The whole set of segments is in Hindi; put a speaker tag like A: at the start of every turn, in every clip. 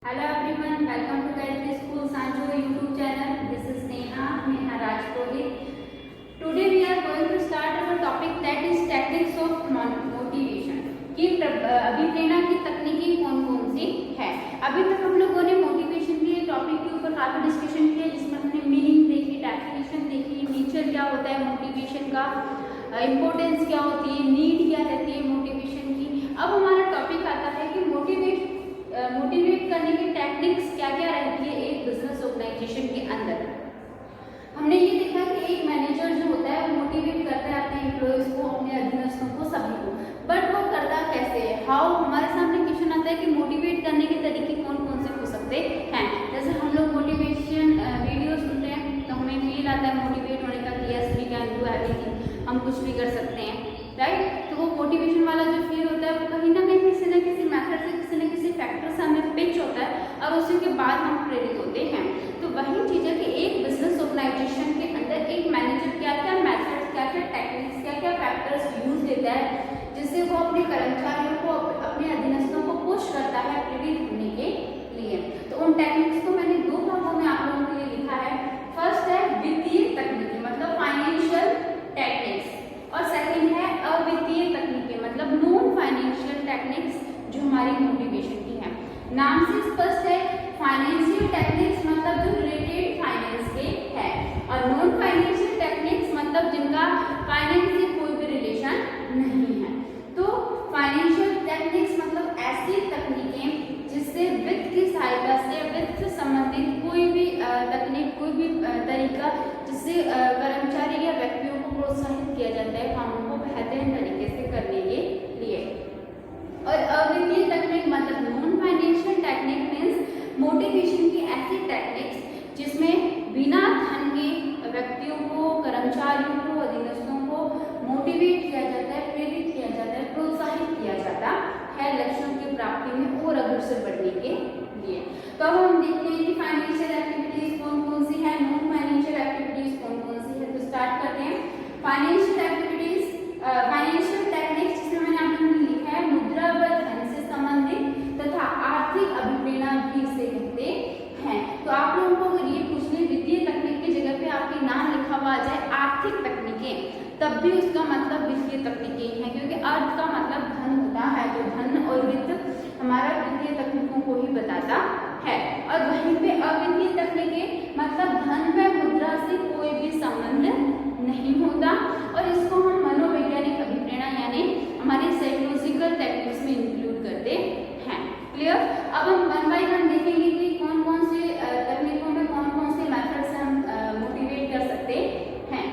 A: Hello everyone, welcome to Gayatri School Sanjo YouTube channel. This is Neha Rajpurohit. Today we are going to start our topic that is techniques of motivation. कि अभिप्रेरणा की तकनीकी कौन कौन सी है। अभी तक हम लोगों ने मोटिवेशन के टॉपिक के ऊपर काफी डिस्कशन किया, जिसमें हमने मीनिंग देखी, डेफिनेशन देखी, नेचर क्या होता है मोटिवेशन का, इम्पोर्टेंस क्या होती है, नीड क्या रहती है मोटिवेशन की। अब हमारा टॉपिक आता है कि मोटिवेट करने की टेक्निक्स क्या क्या रहती है एक बिजनेस ऑर्गेनाइजेशन के अंदर। हमने ये देखा कि एक मैनेजर जो होता है वो मोटिवेट करता है अपने एम्प्लॉयज को, अपने अधीनस्थों को, सभी को, बट वो करता कैसे है। हाउ हमारे सामने क्वेश्चन आता है कि मोटिवेट करने के तरीके कौन कौन से हो सकते हैं। जैसे हम लोग मोटिवेशन वीडियो सुनते हैं तो हमें फील आता है मोटिवेट होने का कि yes we can do everything, हम कुछ भी कर सकते हैं, राइट। तो वो मोटिवेशन वाला जो फील होता है वो कहीं ना कहीं किसी न किसी मेथड से, किसी न किसी फैक्टर से हमें पिच होता है और उसी के बाद हम प्रेरित होते हैं। तो वही चीज़ है कि एक बिजनेस ऑर्गेनाइजेशन के अंदर एक मैनेजर क्या क्या मेथड्स, क्या क्या टेक्निक्स, क्या क्या फैक्टर्स यूज देता है जिससे वो अपने कर्मचारियों को, अपने अधीनस्थों को पुश करता है प्रेरित होने के लिए। तो उन टेक्निक्स को मैंने दो भागों में आप लोगों के लिए लिखा है। फर्स्ट है वित्तीय तकनीकी, मतलब फाइनेंशियल टेक्निक्स, और सेकंड है अवित्तीय तकनीकें, मतलब नॉन फाइनेंशियल टेक्निक्स जो हमारी मोटिवेशन की है। नाम से स्पष्ट है, फाइनेंशियल टेक्निक्स मतलब जो रिलेटेड फाइनेंस के है, और नॉन फाइनेंशियल टेक्निक्स मतलब जिनका फाइनेंस से कोई भी रिलेशन नहीं है। तो फाइनेंशियल टेक्निक्स मतलब ऐसी तकनीकें जिससे वित्त की सहायता से, वित्त से संबंधित कोई भी तकनीक, कोई भी तरीका जिससे कर्मचारी या व्यक्तियों को प्रोत्साहित किया जाता है कामों को बेहतरीन तरीके से करने के लिए। और अवित्तीय तकनीक मतलब non financial technique means motivation की ऐसी टेक्निक्स जिसमें बिना धन के व्यक्तियों को, कर्मचारियों को, अधीनस्थों को मोटिवेट किया जाता है, प्रेरित किया जाता है, प्रोत्साहित किया जाता है लक्ष्यों की प्राप्ति में और अग्रसर बढ़ने के लिए। तो अब हम देखते हैं कि फाइनेंशियल एक्टिविटीज कौन कौन सी है, नॉन फाइनेंशियल एक्टिविटीज कौन कौन सी है। तो स्टार्ट करते हैं। फाइनेंशियल एक्टिविटीज, फाइनेंशियल टेक्निक्स जिसमें मैंने आप लोगों ने लिखा है मुद्रा व धन से संबंधित तथा आर्थिक अभिप्रेरणा भी इसे कहते हैं। तो आप लोगों को अगर ये पूछ ले वित्तीय तकनीक की जगह पे आपके नाम लिखा हुआ आ जाए आर्थिक तकनीकें, तब भी उसका मतलब वित्तीय तकनीकें हैं, क्योंकि अर्थ का मतलब धन होता है। तो धन और वित्त हमारा वित्तीय तकनीकों को ही बताता है। और वहीं पे अवित्तीय तकनीकें मतलब धन व मुद्रा से कोई भी संबंध नहीं होता, और इसको हम मनोवैज्ञानिक अभिप्रेरणा यानी हमारी साइकोलॉजिकल टेक्निक्स में इंक्लूड करते हैं। क्लियर। अब हम वन बाय वन देखेंगे कि कौन कौन से तकनीकों में कौन कौन से मेथड से हम मोटिवेट कर सकते हैं।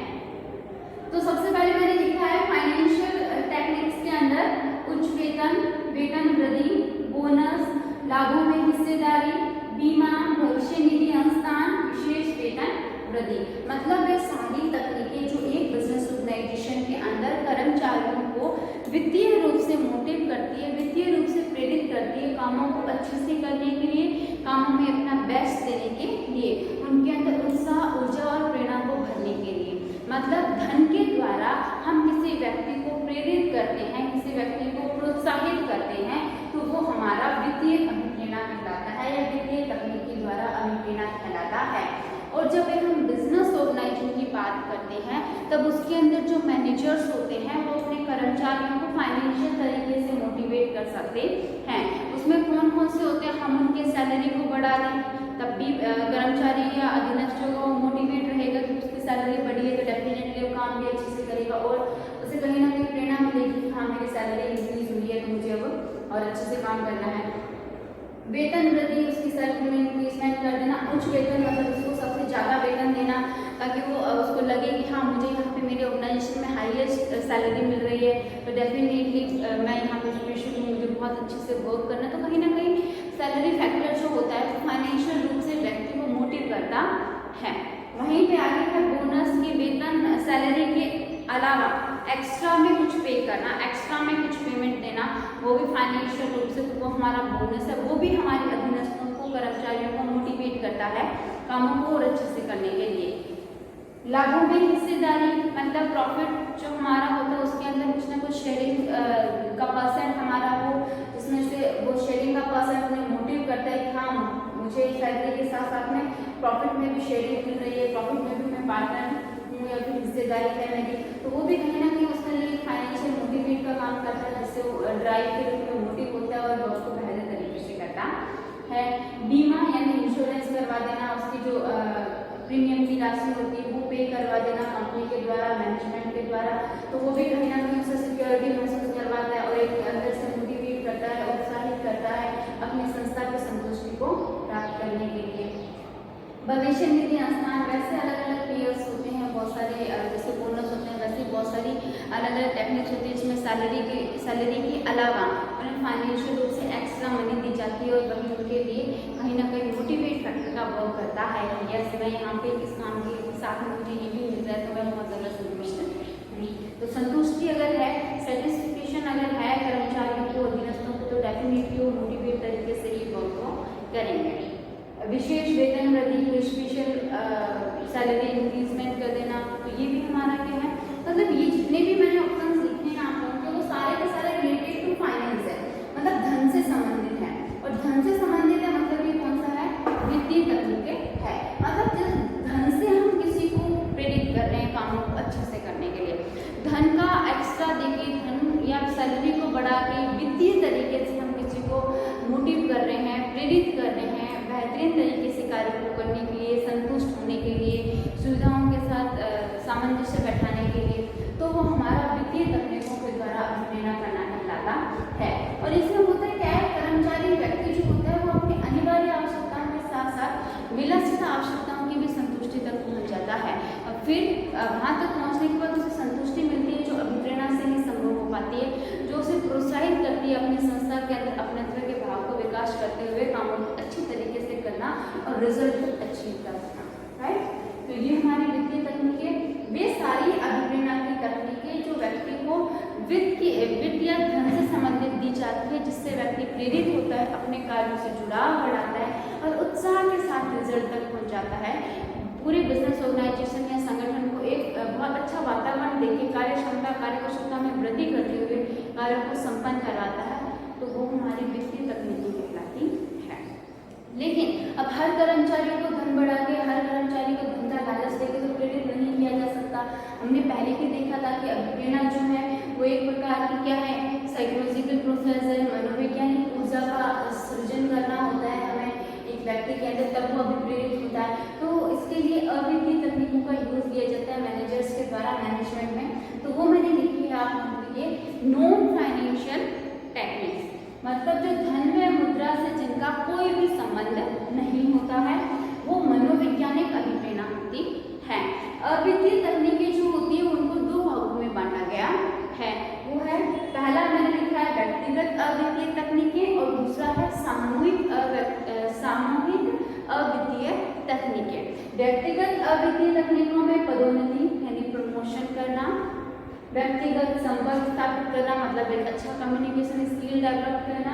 A: तो सबसे पहले मैंने लिखा है फाइनेंशियल टेक्निक्स के अंदर उच्च वेतन, वेतन वृद्धि, बोनस, लाभों में हिस्सेदारी, बीमा, भविष्य निधि अंशदान, विशेष वेतन वृद्धि, मतलब वे सारी तकनीकें जो एक बिजनेस ऑर्गेनाइजेशन के अंदर कर्मचारियों को वित्तीय रूप से मोटिव करती है, वित्तीय रूप से प्रेरित करती है कामों को अच्छे से करने के लिए, कामों में अपना बेस्ट देने के लिए, उनके अंदर उत्साह, ऊर्जा और प्रेरणा को भरने के लिए। मतलब धन के द्वारा हम किसी व्यक्ति को प्रेरित करते हैं, किसी व्यक्ति को प्रोत्साहित करते हैं, तो वो हमारा वित्तीय अभिप्रेरणा कहलाता है या वित्तीय तकनीक के द्वारा अभिप्रेरणा कहलाता है। और जब हम बिजनेस ऑर्गेनाइजेशन की बात करते हैं तब उसके अंदर जो मैनेजर्स होते हैं वो अपने कर्मचारियों को फाइनेंशियल तरीके से मोटिवेट कर सकते हैं। उसमें कौन कौन से होते हैं, हम उनके सैलरी को बढ़ा दें, तब भी कर्मचारी या अधीनस्थ जो मोटिवेट रहेगा कि उसकी सैलरी बढ़ी है तो डेफिनेटली वो काम भी अच्छे से करेगा और उसे कहीं ना कहीं प्रेरणा मिलेगी कि हाँ मेरी सैलरी इंक्रीज हुई है तो मुझे अब और अच्छे से काम करना है। वेतन वृद्धि, उसकी सैलरी में इंक्रीजमेंट कर देना। उच्च वेतन मतलब उसको सबसे ज़्यादा वेतन देना ताकि वो उसको लगे कि हाँ मुझे यहाँ पे मेरे ऑर्गेनाइजेशन में हाईएस्ट सैलरी मिल रही है तो डेफिनेटली मैं यहाँ पे स्पेशल हूँ, मुझे बहुत अच्छे से वर्क करना। तो कहीं ना कहीं सैलरी फैक्टर जो होता है तो फाइनेंशियल रूप से व्यक्ति को मोटिव करता है। वहीं पे आगे है बोनस, की वेतन सैलरी के अलावा एक्स्ट्रा में कुछ पे करना, एक्स्ट्रा में कुछ पेमेंट देना, वो भी फाइनेंशियल रूप से वो हमारा बोनस है, वो भी हमारे अधीनस्थों को, कर्मचारियों को मोटिवेट करता है कामों को और अच्छे से करने के लिए। लाभों में हिस्सेदारी मतलब प्रॉफिट जो हमारा होता है उसके अंदर कुछ ना कुछ शेयरिंग का परसेंट हमारा हो, जिसमें से वो शेयरिंग का परसेंट उन्हें मोटिव करता है कि हाँ मुझे सैलरी के साथ साथ में प्रॉफिट में भी शेयरिंग मिल रही है, प्रॉफिट में भी मैं पार्टनर हूँ या फिर हिस्सेदारी है मेरी, तो वो भी कहीं ना कहीं उसके लिए फाइनेंशियल मोटिवेट का काम करता है, जिससे वो ड्राइव के रूप में मोटिव होता है और उसको बेहतर तरीके से करता है। बीमा यानी इंश्योरेंस करवा देना, उसकी जो प्रीमियम की राशि होती है वो पे करवा देना कंपनी के द्वारा, मैनेजमेंट के द्वारा, तो वो भी कहीं ना कहीं उसे सिक्योरिटी महसूस करवाता है और एक अंदर से मोटिवेट करता है, उत्साहित करता है अपनी संस्था की संतुष्टि को प्राप्त करने के लिए। भविष्य निधि संस्थान, वैसे अलग अलग पेयर्स होते हैं बहुत सारे, जैसे बोनस होते हैं वैसे बहुत सारी अलग अलग टेक्निक्स होती है जिसमें सैलरी के अलावा उन्हें फाइनेंशियल रूप से एक्स्ट्रा मनी दी जाती है और वही उनके लिए कहीं ना कहीं मोटिवेट फैक्टर का वर्क करता है। यस मैं यहाँ पे इस काम के साथ में मुझे ये भी मिल रहा है तो मैं बहुत ज़्यादा संतुष्ट नहीं। तो संतुष्टि अगर है, सेटिस्फिकेशन अगर है कर्मचारियों को, अधीनस्थों को, तो डेफिनेटली वो मोटिवेट तरीके से ये वर्क को करेंगे। विशेष वेतन वृद्धि, स्पेशल सैलरी इंक्रीजमेंट कर देना, तो ये भी हमारा क्या है, मतलब ये जितने भी मैंने ऑप्शन लिखे हैं आप लोगों के वो सारे के सारे रिलेटेड टू फाइनेंस है, मतलब धन से संबंधित है। और धन से संबंधित है मतलब ये कौन सा है, वित्तीय तकनीकें है। मतलब जिस धन से हम किसी को प्रेरित कर रहे हैं कामों को अच्छे से करने के लिए, धन का एक्स्ट्रा देके, धन या सैलरी को बढ़ा के वित्तीय तरीके से हम किसी को मोटिव कर रहे हैं, प्रेरित कर रहे हैं बेहतरीन तरीके से कार्य को करने के लिए, संतुष्ट होने के लिए, सुविधाओं के साथ सामंजस्य बैठाने के लिए, तो वो हमारा वित्तीय तकनीकों के द्वारा अभिप्रेरणा करना कहलाता है। और इसमें होता है क्या है, कर्मचारी व्यक्ति जो होता है वो अपनी अनिवार्य आवश्यकताओं के साथ साथ विलक्षित आवश्यकताओं की भी संतुष्टि तक पहुँच जाता है और फिर वहाँ तक पहुँचने के बाद उसे संतुष्टि मिलती है जो अभिप्रेरणा से ही संभव हो पाती है, जो उसे प्रोत्साहित करती है अपनी संस्था के अंदर अपनत्व के भाव को विकास करते हुए कामों को अच्छी तरीके से करना और रिजल्ट अचीव करना। राइट, तो ये हमारी वित्तीय तकनीकें, वे सारी अभिप्रेरणा की तकनीकें जो व्यक्ति को वित्त या धन से संबंधित दी जाती है, जिससे व्यक्ति प्रेरित होता है, अपने कार्यों से जुड़ाव बढ़ाता है और उत्साह के साथ रिजल्ट तक पहुंच जाता है। पूरे बिजनेस ऑर्गेनाइजेशन या संगठन को एक बहुत अच्छा वातावरण देके कार्य क्षमता, कार्यकुशलता में वृद्धि करते हुए कार्यों को संपन्न करवाता है, तो वो हमारी वित्तीय तकनीकी कहलाती है। लेकिन अब हर कर्मचारी को धन बढ़ा के, हर कर्मचारी को धन का लालच देके तो प्रेरित नहीं किया जा सकता। हमने पहले ही देखा था कि अभिप्रेरणा जो है वो एक प्रकार की क्या है, साइकोलॉजिकल प्रोसेस है, मनोवैज्ञानिक ऊर्जा का सृजन करना होता है हमें एक व्यक्ति के अंदर, तब वो अभिप्रेरित होता है। तो इसके लिए अवित्तीय तकनीकों का यूज किया जाता है मैनेजर्स के द्वारा मैनेजमेंट में, तो वो मैंने लिखी है आप लिए नॉन फाइनेंशियल टेक्निक्स, मतलब जो धन व मुद्रा से जिनका कोई भी संबंध नहीं होता है, वो मनोवैज्ञानिक अभिप्रेरणा होती है। अवित्तीय तकनीकें जो होती है उनको दो भागों में बांटा गया है, वो है, पहला मैंने लिखा है व्यक्तिगत अवित्तीय तकनीकें और दूसरा है सामूहिक अवित्तीय तकनीकें। व्यक्तिगत अवित्तीय तकनीकों में पदोन्नति यानी प्रमोशन करना, व्यक्तिगत संपर्क स्थापित करना मतलब एक अच्छा कम्युनिकेशन स्किल डेवलप करना,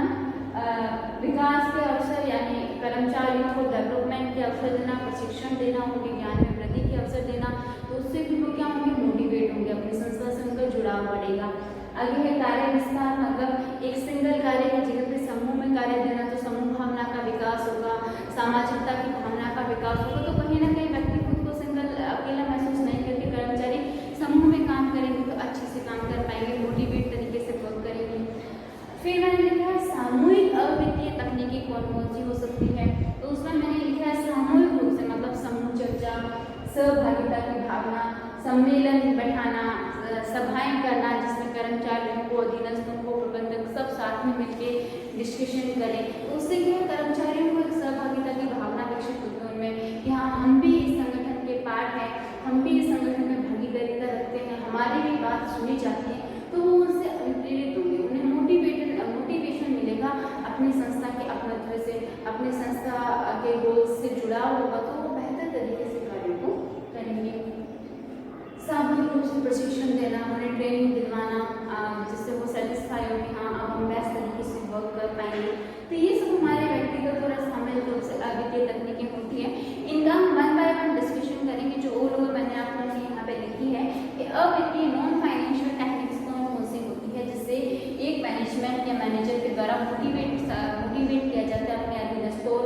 A: विकास के अवसर यानी कर्मचारियों को डेवलपमेंट के अवसर देना, प्रशिक्षण देना, उनके ज्ञान में वृद्धि के अवसर देना, तो उससे भी वो क्या होंगे, मोटिवेट होंगे, अपनी संस्था से उनका जुड़ाव बढ़ेगा। आगे है कार्य विस्तार, मतलब एक सिंगल कार्य की जगह पे समूह में कार्य देना, तो समूह भावना का विकास होगा, सामाजिकता की भावना का विकास होगा, तो कहीं ना कहीं व्यक्ति खुद को सिंगल अकेला महसूस नहीं करके कर्मचारी समूह में काम करेंगे तो अच्छे से काम कर पाएंगे, मोटिवेट तरीके से वर्क करेंगे। फिर मैंने लिखा है सामूहिक अवित्तीय तकनीकी कौन सी हो सकती है, तो उसमें मैंने लिखा है सामूहिक रूप से, मतलब समूह चर्चा, सहभागिता की भावना, सम्मेलन बैठाना, सभाएं करना जिसमें कर्मचारियों को, अधीनस्थों को, प्रबंधक सब साथ में मिलकर डिस्कशन करें, तो उससे क्या कर्मचारियों को एक सहभागिता की भावना विकसित होती है उनमें कि हाँ हम भी इस संगठन के पार्ट हैं, हम भी इस संगठन में भागीदारिता रखते हैं, हमारी भी बात सुनी जाती है, तो वो उनसे प्रेरित होंगे, उन्हें मोटिवेशन मिलेगा अपनी संस्था के अपनत्व से, अपनी संस्था के गोल्स से जुड़ाव होगा, तो वो बेहतर तरीके से कार्यों को करेंगे। सामूहिक रूप से प्रशिक्षण देना, उन्हें ट्रेनिंग दिलवाना, जिससे वो सेटिस्फाई हो कि हाँ अब हम बेस्ट तरीके से वर्क कर पाएंगे, तो ये सब हमारे व्यक्तिगत और सामूहिक रूप से अवित्तीय तकनीकें होती हैं। इनका हम वन बाय वन डिस्कशन करेंगे, जो ऑल ओवर मैंने आपको यहाँ पे लिखी है कि अवित्तीय नॉन फाइनेंशियल टेक्निक्स कौन सी होती है, जिससे एक मैनेजमेंट या मैनेजर के द्वारा मोटिवेट किया जाता है अपने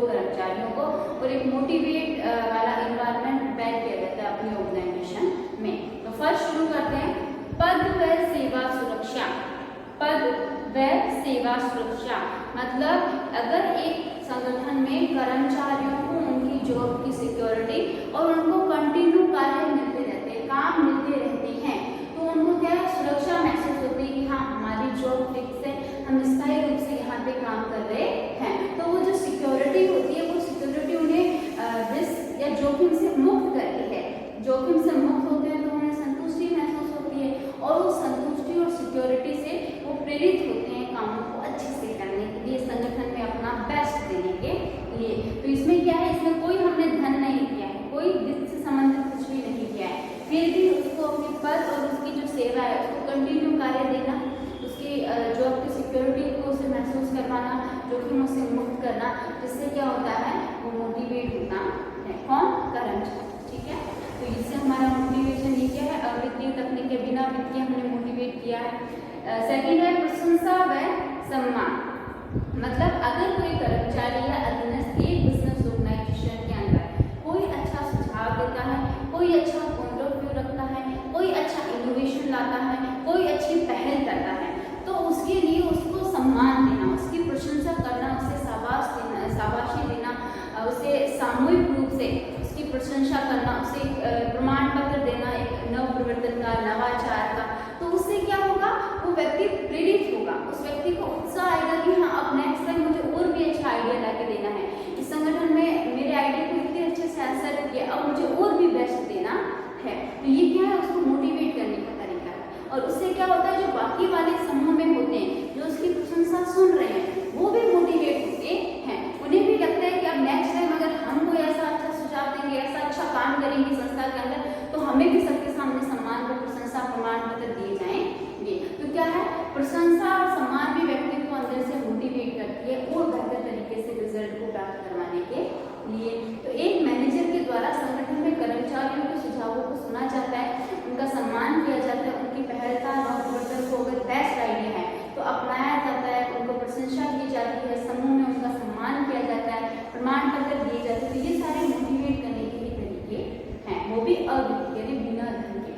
A: कर्मचारियों को और एक मोटिवेट वाला एनवायरनमेंट प्रिपेयर किया जाता है अपनी ऑर्गेनाइजेशन में। तो फर्स्ट शुरू करते हैं, पद व सेवा सुरक्षा। पद व सेवा सुरक्षा मतलब अगर एक संगठन में कर्मचारियों को उनकी जॉब की सिक्योरिटी और उनको कंटिन्यू कार्य मिलते रहते हैं, काम मिलते रहते हैं, तो उनको क्या सुरक्षा महसूस होती है कि हाँ हमारी जॉब फिक्स है, हम स्थायी रूप से यहाँ पे काम कर रहे हैं। तो वो जो सिक्योरिटी होती है वो सिक्योरिटी उन्हें रिस्क या जोखिम से मुक्त करती है। जोखिम से मुक्त होते हैं तो उन्हें संतुष्टि महसूस होती है और उस संतुष्टि और सिक्योरिटी से वो प्रेरित होते हैं कामों को अच्छे से करने के लिए, संगठन में अपना बेस्ट देने के लिए। तो इसमें क्या है, इसमें कोई हमने धन नहीं दिया है, कोई वित्त से संबंधित कुछ भी नहीं किया है, फिर भी उसको अपने पद और उसकी जो सेवा है उसको कंटिन्यू कार्य देना, उसकी जॉब की सिक्योरिटी को उसे महसूस करवाना, जोखिम से मुक्त करना, जिससे क्या होता है वो मोटिवेट होता है। कौन? कर्मचारी। ठीक है, तो इससे हमारा मोटिवेशन ये क्या है, अवित्तीय तकनीक के बिना वित्तीय हमने मोटिवेट किया है। सेकेंड है प्रशंसा व सम्मान। मतलब अगर कोई कर्मचारी या अधीनस्थ एक बिजनेस ऑर्गेनाइजेशन के अंदर कोई अच्छा सुझाव देता है, कोई अच्छा पॉइंट ऑफ व्यू रखता है, कोई अच्छा इनोवेशन लाता है, कोई अच्छी पहल करता है, तो उसके लिए उसको सम्मान देना, उसकी प्रशंसा करना, उसे शाबाशी देना, उसे सामूहिक रूप से उसकी प्रशंसा करना, उसे प्रमाण पत्र देना एक नव प्रवर्तन का, नवाचार का, तो उससे क्या होगा, वो व्यक्ति प्रेरित होगा, उस व्यक्ति को उत्साह आएगा कि हाँ अब नेक्स्ट टाइम मुझे और भी अच्छा आइडिया लाके देना है, इस संगठन में मेरे आइडिया को इतने अच्छे से असर किया, अब मुझे और भी बेस्ट देना है। तो ये क्या है, उसको मोटिवेट करने का तरीका है। और उससे क्या होता है, जो बाकी वाले समूह में होते हैं, जो उसकी प्रशंसा सुन रहे हैं, वो भी मोटिवेट होते हैं, उन्हें भी लगता है कि अब नेक्स्ट टाइम अगर हम कोई ऐसा अच्छा सुझाव देंगे, ऐसा अच्छा काम करेंगे संस्था के अंदर, तो हमें भी सबके सामने सम्मान व प्रशंसा प्रमाण पत्र दिए जाएंगे। तो क्या है, प्रशंसा और सम्मान भी व्यक्ति को अंदर से मोटिवेट करती है और बेहतर तरीके से रिजल्ट को प्राप्त करवाने के लिए। तो एक मैनेजर के द्वारा संगठन में कर्मचारियों के सुझावों को सुना जाता है, उनका सम्मान किया जाता है, उनकी पहलता नवप्रवर्तन को अगर बेस्ट आइडिया है तो अपनाया जाता है, उनको प्रशंसा की जाती है, समूह में उनका सम्मान किया जाता है, प्रमाण पत्र दिए जाते हैं। तो ये सारे मोटिवेट करने के ही तरीके हैं, वो भी अवित्तीय यानी बिना धन के।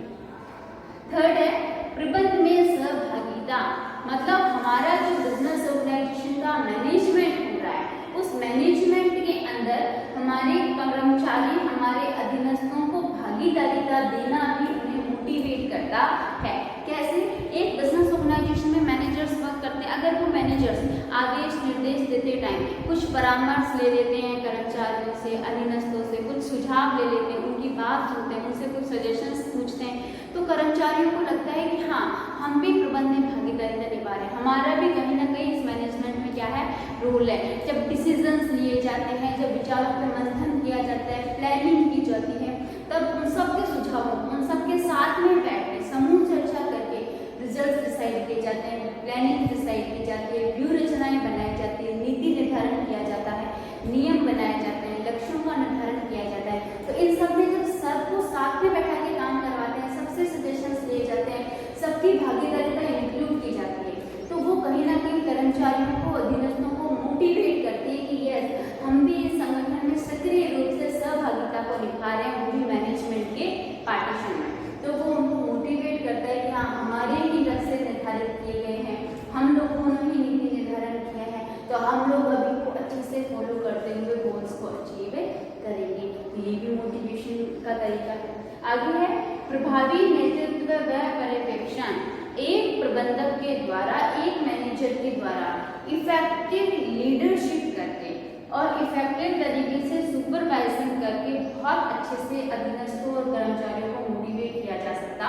A: थर्ड है प्रबंध में सहभागिता। मतलब हमारा जो बिजनेस ऑर्गेनाइजेशन का मैनेजमेंट हो रहा है, उस मैनेजमेंट के अंदर हमारे कर्मचारी, हमारे अधीनस्थों को भागीदारी देना भी उन्हें मोटिवेट करता है। कैसे? एक बिजनेस ऑर्गेनाइजेशन में मैनेजर्स वर्क करते हैं, अगर वो मैनेजर्स आदेश निर्देश देते टाइम कुछ परामर्श ले लेते हैं कर्मचारियों से, अधीनस्थों से, कुछ सुझाव ले लेते हैं, उनकी बात सुनते हैं, उनसे कुछ सजेशंस पूछते हैं, तो कर्मचारियों को लगता है कि हाँ हम भी प्रबंध में भागीदारी निभा रहे हैं, हमारा भी कहीं ना कहीं इस मैनेजमेंट में क्या है रोल है। जब डिसीजंस लिए जाते हैं, जब विचारों पर मंथन किया जाता है, प्लानिंग की जाती है, तब उन सबके सुझावों, उन सबके साथ में बैठ के समूह चर्चा करके रिजल्ट डिसाइड किए जाते हैं, प्लानिंग डिसाइड की जाती है, व्यूह रचनाएं बनाई जाती है, नीति निर्धारण किया जाता है, नियम बनाए जाते हैं, लक्ष्यों का निर्धारण किया जाता है। तो इन सब में जब सबको साथ में बैठा के काम करवाते हैं, सबसे सजेशंस लिए जाते हैं, सबकी भागीदारी इंक्लूड की जाती है, तो वो कहीं ना कहीं कर्मचारियों को, अधीनस्थों को मोटिवेट करती है कि यस हम भी इस संगठन में सक्रिय रूप से सहभागिता को निभा रहे हैं, वो भी मैनेजमेंट के पार्टीशन में। तो वो उनको मोटिवेट करता है कि हाँ हमारे ही लक्ष्य निर्धारित किए गए हैं, हम लोगों ने ही नीति निर्धारण किया है, तो हम लोग अभी को अच्छे से फॉलो करते हुए गोल्स को अचीव करेंगे। तो ये भी मोटिवेशन का तरीका है। आगे है प्रभावी नेतृत्व व पर्यवेक्षण। एक प्रबंधक के द्वारा, एक मैनेजर के द्वारा इफेक्टिव लीडरशिप करके और इफेक्टिव तरीके से सुपरवाइजिंग करके बहुत अच्छे से अधीनस्थों और कर्मचारियों को मोटिवेट किया जा सकता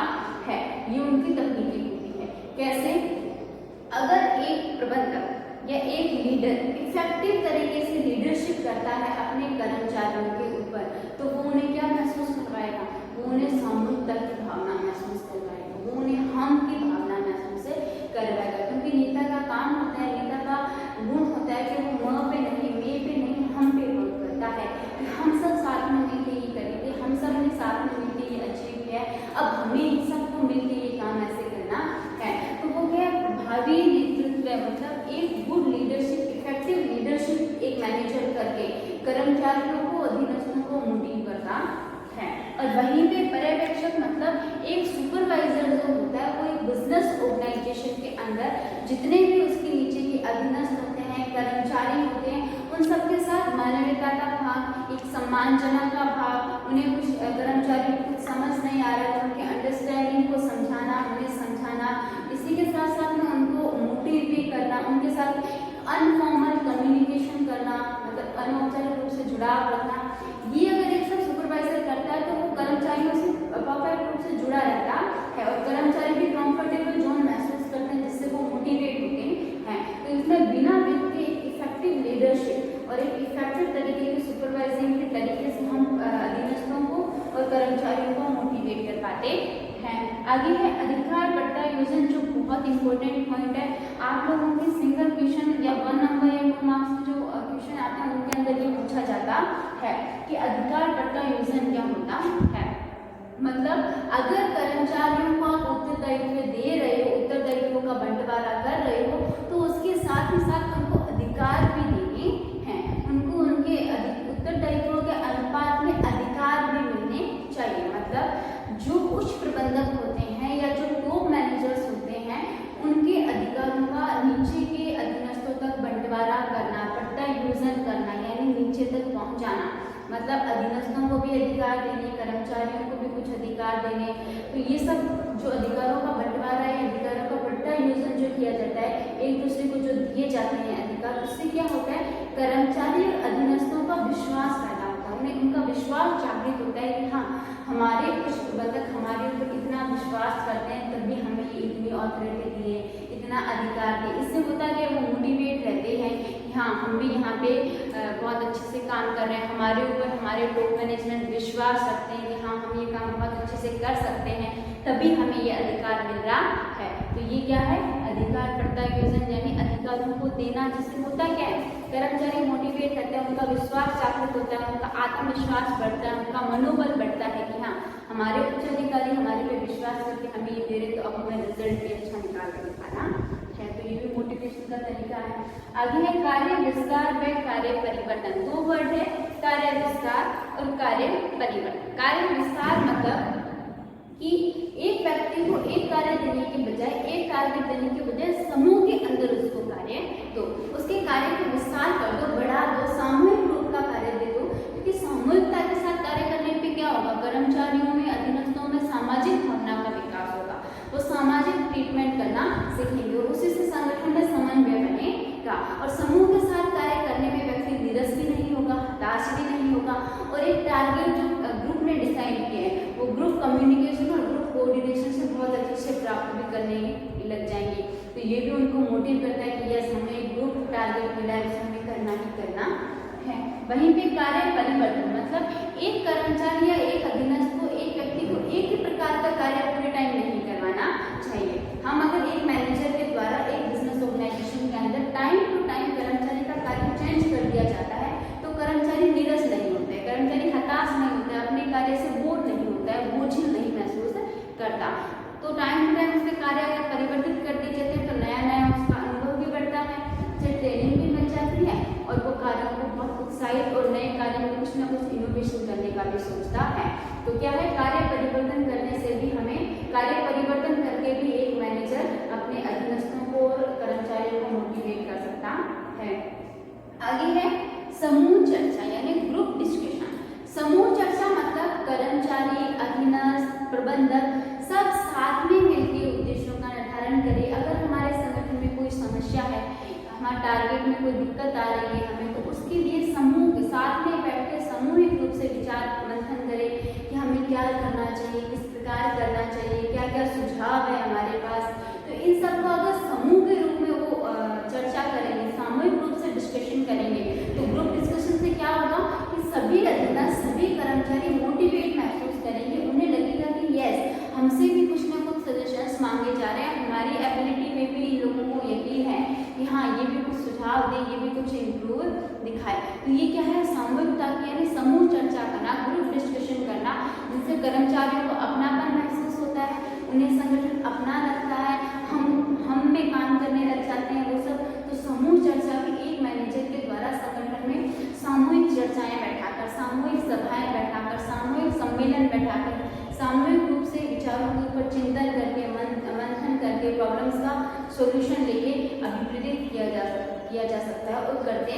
A: है। ये उनकी तकनीकी होती है। कैसे? अगर एक प्रबंधक या एक लीडर इफेक्टिव तरीके से लीडरशिप करता है अपने कर्मचारियों के ऊपर, तो वो उन्हें क्या महसूस करवाएगा? वो उन्हें सामूहिकता की भावना महसूस करवाएगा, वो उन्हें हम की भावना महसूस करवाएगा। क्योंकि नेता का काम होता है, नेता का गुण होता है कि वो म पे नहीं, मे पे नहीं, हम पे वर्क करता है कि हम सब साथ में मिलकर ये करेंगे, हम सब ने साथ में मिलकर ये अचीव किया है, अब हमें सबको मिलकर ये काम ऐसे करना है। तो वो क्या प्रभावी नेतृत्व, मतलब एक गुड लीडरशिप, इफेक्टिव लीडरशिप एक मैनेजर करके कर्मचारियों को, अधीनस्थों को मोटिव करता है। और वहीं पे पर्यवेक्षक मतलब एक सुपरवाइजर जो होता है, वो एक बिजनेस ऑर्गेनाइजेशन के अंदर जितने भी उसके नीचे के अधीनस्थ होते हैं, कर्मचारी होते हैं, उन सबके साथ मानवीयता का भाव, एक सम्मानजनक का भाव, उन्हें कुछ कर्मचारी को कुछ समझ नहीं आ रहा है, उनके अंडरस्टैंडिंग को समझाना, उन्हें समझाना, इसी के साथ साथ में उनको मोटिव भी करना, उनके साथ अनफॉर्मल कम्युनिकेशन करना, मतलब अनौपचारिक रूप से जुड़ाव रखना। ये अगर एक सब सुपरवाइजर करता है तो वो कर्मचारियों से परफेक्ट रूप से जुड़ा रहता है और कर्मचारी भी कंफर्टेबल जोन महसूस करते हैं, जिससे वो मोटिवेट होते हैं। तो इसमें बिना वित्त के इफेक्टिव लीडरशिप और एक इफेक्टिव तरीके के सुपरवाइजिंग के तरीके से हम अधीनस्थों को और कर्मचारियों को मोटिवेट कर पाते हैं। आगे है अधिकार प्रत्यायोजन, जो बहुत इंपॉर्टेंट पॉइंट है। आप लोगों के सिंगल क्वेश्चन या 1 नंबर या 2 मार्क्स जो क्वेश्चन आते हैं उनके अंदर ये पूछा जाता है कि अधिकार प्रत्यायोजन क्या होता है। मतलब अगर कर्मचारियों को आप उत्तरदायित्व दे रहे हो, उत्तरदायित्वों का बंटवारा कर रहे हो, तो उसके साथ ही साथ उनको अधिकार भी देने हैं, उनको उनके उत्तरदायित्वों के अनुपात में अधिकार भी मिलने चाहिए। मतलब जो उच्च प्रबंधक होते हैं या जो टॉप मैनेजर्स होते हैं, उनके अधिकारों का नीचे के अधीनस्थों तक बंटवारा करना, प्रत्यायोजन करना, यानी नीचे तक पहुंचाना। मतलब अधीनस्थों को भी अधिकार देने, कर्मचारियों को भी कुछ अधिकार देने। तो ये सब जो अधिकारों का बंटवारा है, अधिकारों का प्रत्यायोजन जो किया जाता है, एक दूसरे को जो दिए जाते हैं अधिकार, उससे क्या होता है, कर्मचारी और अधीनस्थों का विश्वास पैदा होता है, उन्हें उनका विश्वास जागृत होता है कि हाँ, हमारे कुछ प्रबंधक हमारे ऊपर इतना विश्वास करते हैं, तब भी हमें ये इतनी ऑथोरिटी दिए, इतना अधिकार दिए। इससे होता है कि वो मोटिवेट रहते हैं कि हाँ, हम भी यहाँ पे बहुत अच्छे से काम कर रहे हैं, हमारे ऊपर हमारे टॉप मैनेजमेंट विश्वास रखते हैं कि हाँ, हम ये काम बहुत अच्छे से कर सकते हैं, तभी हमें ये अधिकार मिल रहा है। तो ये क्या है, अधिकार प्रत्यायोजन, यानी अधिकारों को देना, जिससे होता क्या है, कर्मचारी मोटिवेट रहते हैं, उनका विश्वास जागृत होता है, उनका आत्मविश्वास बढ़ता है, उनका मनोबल बढ़ता है कि हाँ, हमारे उच्च अधिकारी हमारे पे विश्वास करके हमें ये दे रहे, तो अब हमें रिजल्ट भी अच्छा निकाल कर दिखाना है। तो ये भी मोटिवेशन का तरीका है। आगे है कार्य विस्तार व कार्य परिवर्तन। 2 वर्ड है, कार्य विस्तार और कार्य परिवर्तन। कार्य विस्तार मतलब कि एक व्यक्ति को एक कार्य देने के बजाय, एक टारगेट देने के बजाय समूह के अंदर उसको कार्य दो, उसके कार्य को विस्तार कर दो, बढ़ा दो, सामूहिक रूप का कार्य दे दो। क्योंकि सामूहिकता के साथ कार्य करने पे क्या होगा, कर्मचारियों में, अधीनस्थों में सामाजिक भावना का विकास होगा, वो सामाजिक ट्रीटमेंट करना सीखेंगे और उसी से संगठन में समन्वय बनेगा। और समूह के साथ कार्य करने में व्यक्ति निरस भी नहीं होगा, हताश भी नहीं होगा, और एक टारगेट जो ग्रुप ने डिसाइड किया है, वो ग्रुप कम्युनिकेशन और ग्रुप कोऑर्डिनेशन से बहुत अच्छे से प्राप्त भी करने लग जाएंगे। तो ये भी उनको मोटिव करता है कि यस, हमें एक ग्रुप टारगेट मिला है, उसे हमें करना ही करना है। वहीं पे कार्य परिवर्तन मतलब एक कर्मचारी या एक अधीनस्थ को, एक व्यक्ति को एक ही प्रकार का कार्य पूरे टाइम नहीं करवाना चाहिए। हम अगर एक मैनेजर के द्वारा एक बिजनेस ऑर्गेनाइजेशन के अंदर टाइम टू टाइम कर्मचारी का कार्य चेंज कर दिया जाता है, तो कर्मचारी निरस नहीं होते, कर्मचारी हताश नहीं होता है, अपने कार्य से बोर नहीं होता है, बोझिल नहीं महसूस करता। तो टाइम टू टाइम उसके कार्य अगर परिवर्तित कर दिए जाते हैं, तो नया नया उसका अनुभव भी बढ़ता है, उसे ट्रेनिंग भी मिल जाती है, और वो कार्यों को बहुत उत्साहित और नए कार्य में कुछ ना कुछ इनोवेशन करने का भी सोचता है। तो क्या है, कार्य परिवर्तन करने से भी हमें, कार्य परिवर्तन करके भी एक मैनेजर अपने अधीनस्थों को और कर्मचारियों को मोटिवेट कर सकता है। आगे है समूह चर्चा यानी ग्रुप डिस्कशन। समूह चर्चा मतलब कर्मचारी, अधीनस्थ, प्रबंधक सब साथ में मिलकर उद्देश्यों का निर्धारण करें। अगर हमारे संगठन में कोई समस्या है, हमारे टारगेट में कोई दिक्कत आ रही है हमें, तो उसके लिए समूह के साथ में बैठकर सामूहिक रूप से विचार मंथन करें कि हमें क्या करना चाहिए, किस प्रकार करना चाहिए, क्या क्या सुझाव है हमारे पास। तो इन सब को अगर समूह के रूप में वो चर्चा करेंगे, सामूहिक रूप से डिस्कशन करेंगे, तो ग्रुप डिस्कशन से क्या होगा कि सभी अधीनस्थ, सभी कर्मचारी मोटिवेट महसूस करेंगे, उन्हें लगेगा कि यस, हमसे भी कुछ ना कुछ सजेशंस मांगे जा रहे हैं, हमारी एबिलिटी में भी इन लोगों को यकीन है कि हाँ, ये भी कुछ सुझाव दें, ये भी कुछ इम्प्रूव दिखाए। तो ये क्या है, सामूहिकता की यानी समूह चर्चा करना, ग्रुप डिस्कशन करना, जिससे कर्मचारियों को अपनापन महसूस होता है, उन्हें संगठन अपना लगता है, हम में काम करने लग जाते हैं वो सब। तो समूह चर्चा भी एक मैनेजर के द्वारा संगठन में सामूहिक चर्चाएं किया जा सकता है और करते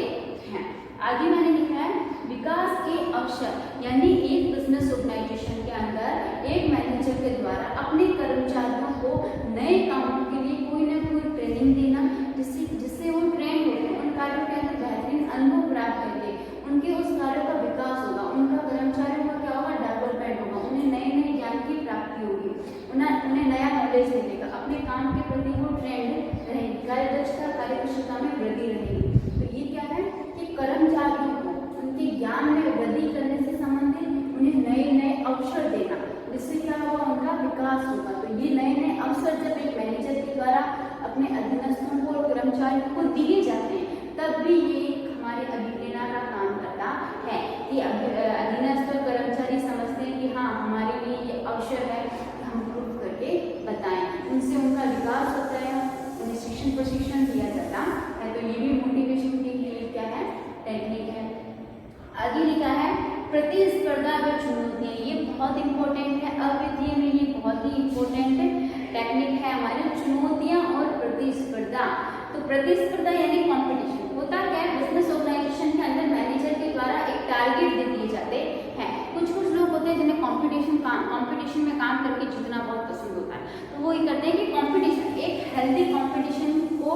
A: हैं। आगे मैंने लिखा है विकास के अवसर, यानी एक बिजनेस ऑर्गेनाइजेशन के अंदर एक मैनेजर के द्वारा अपने कर्मचारियों को नए कामों के लिए कोई ना कोई ट्रेनिंग देना, जिससे वो ट्रेन होकर उन कार्यों के अंदर बेहतरीन अनुभव प्राप्त करके उनके उस कार्यों का विकास होगा, उनका कर्मचारियों का क्या होगा, डेवलपमेंट होगा, उन्हें नए नए ज्ञान की प्राप्ति होगी, उन्हें नया नॉलेज मिलेगा, अपने काम के प्रति वो ट्रेंड रहेगी, कार्यदक्षता कार्यकुशलता में वृद्धि रहेगी। तो ये क्या है कि कर्मचारियों को उनके ज्ञान में वृद्धि करने से संबंधित उन्हें नए नए अवसर देना, जिससे क्या होगा, उनका विकास होगा। तो ये नए नए अवसर जब एक मैनेजर के द्वारा अपने अधीनस्थों को और कर्मचारियों को दिए जाते हैं, तब भी ये हमारे अभिप्रेरणा का काम करता है कि अधीनस्थ और कर्मचारी समझते हैं कि हाँ, हमारे लिए ये अवसर है कि हम प्रूव करके बताएं, उनसे उनका विकास होता है, उन्हें शिक्षण प्रशिक्षण दिया जाता है। तो ये भी मोटिवेशन के लिए क्या है, टेक्निक है। आगे लिखा है प्रतिस्पर्धा व चुनौतियां, ये बहुत इंपॉर्टेंट है, अवित्तीय में ये बहुत ही इंपॉर्टेंट टेक्निक है हमारी, चुनौतियां और प्रतिस्पर्धा। तो प्रतिस्पर्धा यानी कंपटीशन होता है बिजनेस ऑर्गेनाइजेशन के अंदर मैनेजर के द्वारा एक टारगेट दे दिए जाते हैं। कुछ लोग होते हैं जिन्हें कंपटीशन में काम करके जीतना बहुत पसंद होता है, तो वो ये करते हैं कि कंपटीशन, एक हेल्दी कंपटीशन को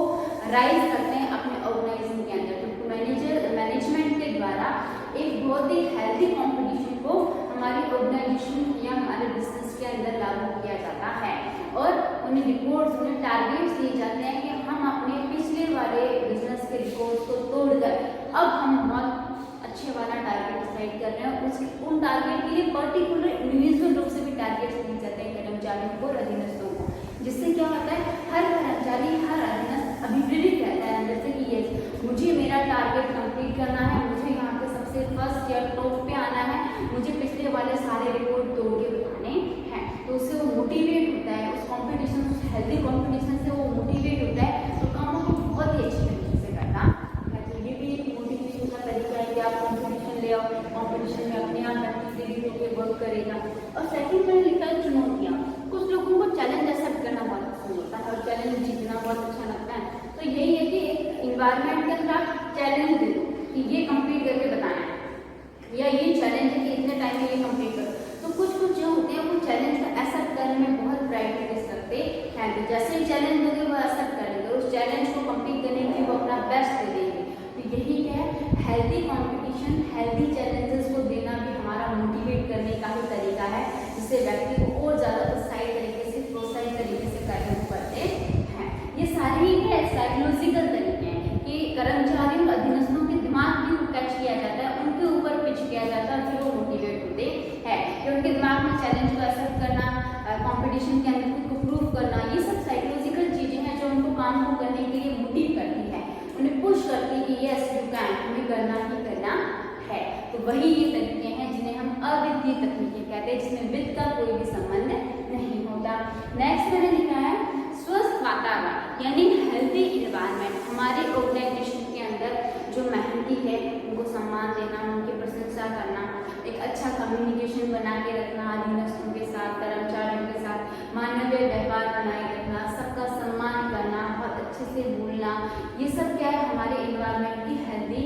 A: राइज करते हैं अपने ऑर्गेनाइजेशन के अंदर। तो मैनेजमेंट के द्वारा एक बहुत ही हेल्दी कंपटीशन को हमारी ऑर्गेनाइजेशन या हमारे बिजनेस के अंदर लागू किया जाता है और उन्हें रिपोर्ट्स, उन्हें टारगेट्स दिए जाते हैं कि हम अपने पिछले वाले बिजनेस के रिकॉर्ड्स को तोड़कर अब हम बहुत अच्छे वाला टारगेट सेट कर रहे हैं। उन टारगेट के लिए पर्टिकुलर इंडिविजुअल रूप से भी टारगेट्स दिए जाते हैं कर्मचारियों को और अधीनस्थों को, जिससे क्या होता है हर कर्मचारी, हर अधीनस्थ अभिप्रेरित रहता है अंदर से कि ये मुझे मेरा टारगेट कंप्लीट करना है, मुझे यहाँ पे सबसे फर्स्ट या टॉप पे आना है, मुझे पिछले वाले सारे रिकॉर्ड तोड़ के बताने हैं। तो उससे वो मोटिवेट होता है, उस कंपटीशन, उस हेल्दी कंपटीशन से वो मोटिवेट होता है, तो कामों को बहुत ही अच्छी तरीके से करता है। तो ये भी एक मोटिवेशन का तरीका है कि आप कंपटीशन ले आओ, कंपटीशन में अपने आप एक्टिविटी होकर वर्क करेगा। और सेकंड में लिखा है चुनौतियाँ। कुछ लोगों को चैलेंज एक्सेप्ट करना बहुत पसंद होता है और चैलेंज जीतना बहुत अच्छा लगता है। तो यही है कि एक इन्वायरमेंट के अंदर आप चैलेंज दे दो कि ये कंप्लीट करके बताना है, या ये चैलेंज है कि इतने टाइम में ये कंप्लीट करो। तो कुछ जो होते हैं वो चैलेंज को एक्सेप्ट करने में बहुत प्रायोरिटी करते हैं। तो जैसे ही चैलेंज दोगे वो एक्सेप्ट करेंगे, उस चैलेंज को कंप्लीट करने के लिए वो अपना बेस्ट दे देंगे। तो यही है हेल्दी कंपटीशन, हेल्दी चैलेंजेस को देना भी हमारा मोटिवेट करने का ही तरीका है, जिससे व्यक्ति को और ज़्यादा उत्साही तरीके से, प्रोत्साहित तरीके से कार्य करते हैं। ये सारे ही है साइकोलॉजिकल तरीके हैं कि कर्मचारियों, अधीनस्थों के दिमाग भी कैच किया जाता है, उनके ऊपर पिच किया जाता है, फिर वो मोटिवेट होते हैं कि उनके दिमाग में चैलेंज को एक्सेप्ट करना, कंपटीशन के अंदर खुद को प्रूव करना, ये सब साइकोलॉजिकल चीज़ें हैं जो उनको काम को करने के लिए मोटिव करती है, उन्हें पुश करती है कि यस यू कैन, हमें करना ही करना है। तो वही ये तरीके हैं जिन्हें हम अवित्तीय तकनीकें कहते हैं, जिसमें वित्त का कोई भी संबंध नहीं होता। नेक्स्ट मैंने लिखा है स्वस्थ वातावरण यानी हेल्दी एनवायरनमेंट। हमारे ऑर्गेनाइजेशन के अंदर जो मेहनती है उनको सम्मान देना, उनकी प्रशंसा करना, एक अच्छा कम्युनिकेशन बना के रखना, अधीनस्थों के साथ, कर्मचारियों के साथ मानवीय व्यवहार बनाए रखना, सबका सम्मान करना, बहुत अच्छे से बोलना, ये सब क्या है हमारे एनवायरनमेंट की हेल्दी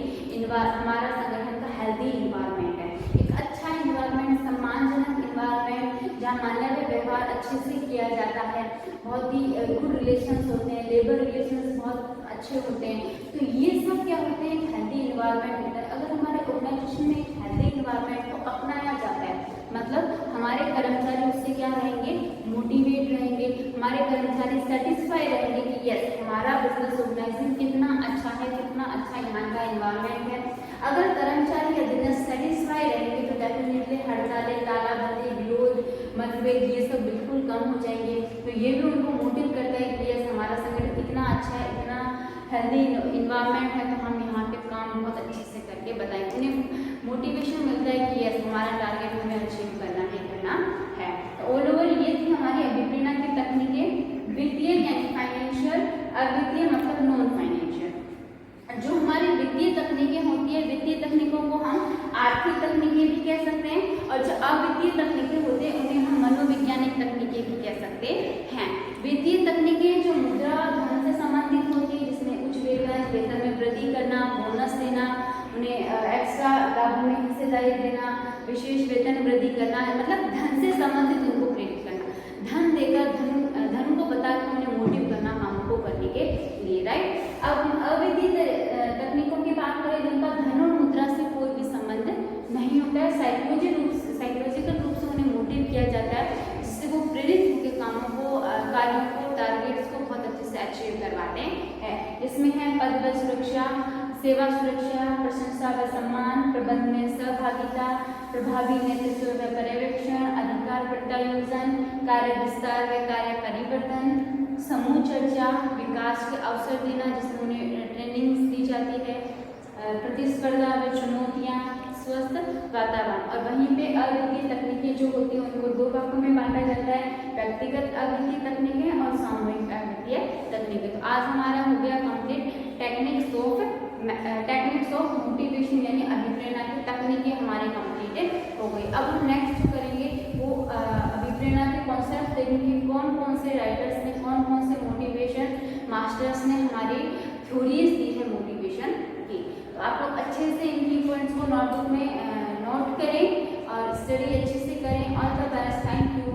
A: हमारा संगठन का हेल्दी एनवायरनमेंट है। एक अच्छा एनवायरनमेंट, सम्मानजनक एनवायरनमेंट जहाँ मानवीय व्यवहार अच्छे से किया जाता है, बहुत ही गुड रिलेशंस होते हैं, लेबर रिलेशंस बहुत अच्छे होते हैं। तो ये सब क्या होते हैं, हेल्दी एनवायरनमेंट होता है। अगर हमारे ऑर्गेनाइजेशन में एक हेल्दी एनवायरनमेंट को अपनाया जाता है, मतलब हमारे कर्मचारी उससे क्या रहेंगे, मोटिवेट रहेंगे, हमारे कर्मचारी सेटिस्फाई रहेंगे कि यस हमारा बिजनेस ऑर्गेनाइजेशन कितना अच्छा है, कितना अच्छा यहाँ का एनवायरनमेंट है। अगर कर्मचारी या बिजनेस सेटिस्फाई रहेंगे तो डेफिनेटली हड़तालें, तालाबंदी, विरोध, मतभेद ये सब बिल्कुल कम हो जाएंगे। तो ये भी उनको मोटिव करता है कि यस हमारा संगठन इतना अच्छा है, इतना हेल्दी इन्वायरमेंट है, तो हम यहाँ पे काम बहुत अच्छे से करके बताएंगे। उन्हें मोटिवेशन मिलता है कि यस हमारा टारगेट हमें अचीव करना ही करना है। तो ऑल ओवर ये थी हमारी अभिप्रेरणा की तकनीकें। वित्तीय यानी फाइनेंशियल, अवित्तीय मतलब नॉन फाइनेंशियल। जो हमारी वित्तीय तकनीकें होती है, वित्तीय तकनीकों को हम आर्थिक तकनीकें भी कह सकते हैं, और जो अवित्तीय तकनीकें होते हैं उन्हें हम मनोवैज्ञानिक तकनीकें भी कह सकते हैं। वित्तीय तकनीकें जो मुद्रा धन से संबंधित होती है, जिसमें उच्च वेतन में करना, बोनस देना, उन्हें एक्स्ट्रा लाभों में हिस्सेदारी देना, विशेष वेतन वृद्धि करना, मतलब धन से संबंधित उनको प्रेरित करना, धन देकर धन को बता के उन्हें मोटिव करना कामों को करने के लिए, राइट। अब हम अविधि तकनीकों की बात करें जिनका धन और मुद्रा से कोई भी संबंध नहीं होता है, साइकोलॉजिकल रूप से उन्हें मोटिव किया जाता है, जिससे वो प्रेरित होकर कामों को, कार्यों को, टारगेट्स को बहुत अच्छे से अचीव करवाते हैं। इसमें है पद व सुरक्षा, सेवा सुरक्षा, प्रशंसा व सम्मान, प्रबंध में सहभागिता, प्रभावी नेतृत्व व पर्यवेक्षण, अधिकार प्रत्यायोजन, कार्य विस्तार व कार्य परिवर्तन, समूह चर्चा, विकास के अवसर देना जिसमें उन्हें ट्रेनिंग्स दी जाती है, प्रतिस्पर्धा व चुनौतियाँ, स्वस्थ वातावरण। और वहीं पे अवित्तीय तकनीकें जो होती हैं उनको दो भागों में बांटा जाता है, व्यक्तिगत अवित्तीय तकनीकें और सामूहिक अवित्तीय तकनीकें। तो आज हमारा हो गया कंप्लीट टेक्निक्स ऑफ मोटिवेशन यानी अभिप्रेरणा की तकनीकें हमारी कंप्लीट हो गई। अब हम नेक्स्ट जो करेंगे वो अभिप्रेरणा के कॉन्सेप्ट देखेंगे, कौन कौन से राइटर्स ने, कौन कौन से मोटिवेशन मास्टर्स ने हमारी थ्योरीज दी है मोटिवेशन की। तो आप लोग अच्छे से इनकी पॉइंट्स को नोटबुक में नोट करें और स्टडी अच्छे से करें। All the best, thank you.